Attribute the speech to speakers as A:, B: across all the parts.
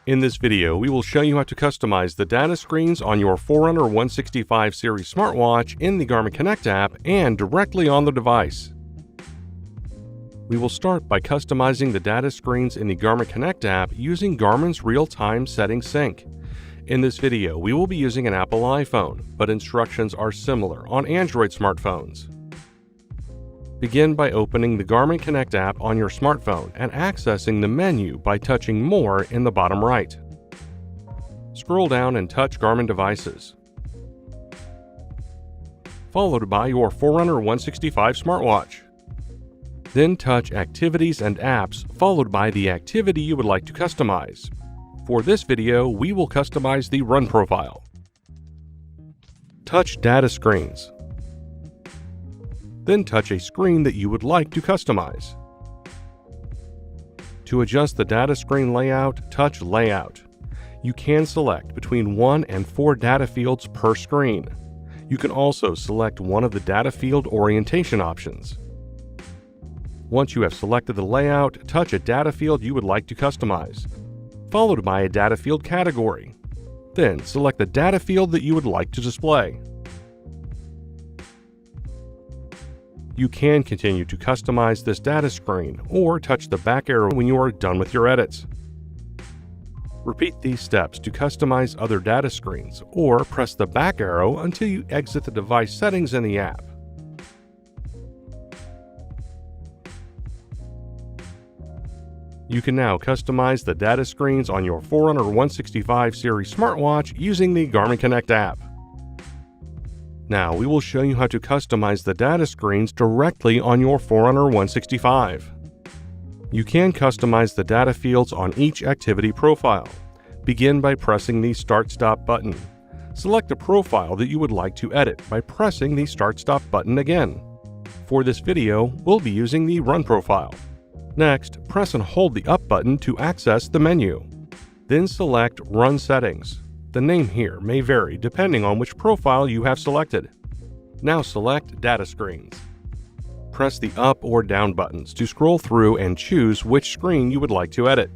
A: In this video, we will show you how to customize the data screens on your Forerunner 165 series smartwatch in the Garmin Connect app and directly on the device. We will start by customizing the data screens in the Garmin Connect app using Garmin's real-time settings sync. In this video, we will be using an Apple iPhone, but instructions are similar on Android smartphones. Begin by opening the Garmin Connect app on your smartphone and accessing the menu by touching More in the bottom right. Scroll down and touch Garmin devices, followed by your Forerunner 165 smartwatch. Then touch Activities and Apps, followed by the activity you would like to customize. For this video, we will customize the run profile. Touch Data Screens. Then touch a screen that you would like to customize. To adjust the data screen layout, touch Layout. You can select between 1 and 4 data fields per screen. You can also select one of the data field orientation options. Once you have selected the layout, touch a data field you would like to customize, followed by a data field category. Then select the data field that you would like to display. You can continue to customize this data screen or touch the back arrow when you are done with your edits. Repeat these steps to customize other data screens or press the back arrow until you exit the device settings in the app. You can now customize the data screens on your Forerunner 165 series smartwatch using the Garmin Connect app. Now we will show you how to customize the data screens directly on your Forerunner 165. You can customize the data fields on each activity profile. Begin by pressing the Start-Stop button. Select a profile that you would like to edit by pressing the Start-Stop button again. For this video, we'll be using the Run profile. Next, press and hold the Up button to access the menu. Then select Run Settings. The name here may vary depending on which profile you have selected. Now select Data Screens. Press the up or down buttons to scroll through and choose which screen you would like to edit.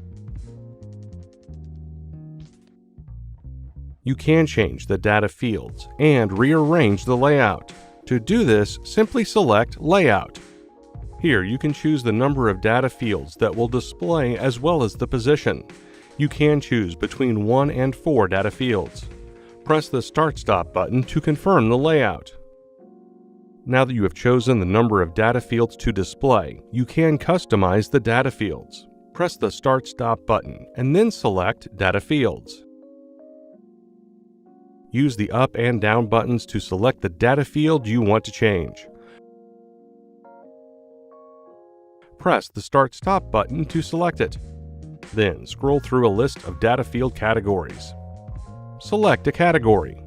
A: You can change the data fields and rearrange the layout. To do this, simply select Layout. Here you can choose the number of data fields that will display as well as the position. You can choose between 1 and 4 data fields. Press the Start-Stop button to confirm the layout. Now that you have chosen the number of data fields to display, you can customize the data fields. Press the Start-Stop button and then select Data Fields. Use the up and down buttons to select the data field you want to change. Press the Start-Stop button to select it. Then scroll through a list of data field categories. Select a category.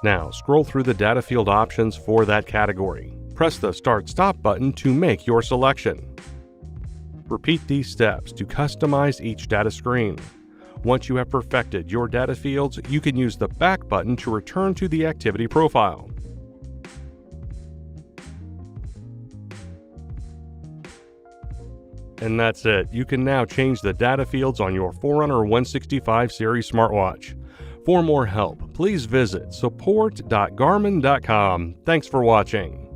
A: Now scroll through the data field options for that category. Press the Start-Stop button to make your selection. Repeat these steps to customize each data screen. Once you have perfected your data fields, you can use the back button to return to the activity profile. And that's it. You can now change the data fields on your Forerunner 165 series smartwatch. For more help, please visit support.garmin.com. Thanks for watching.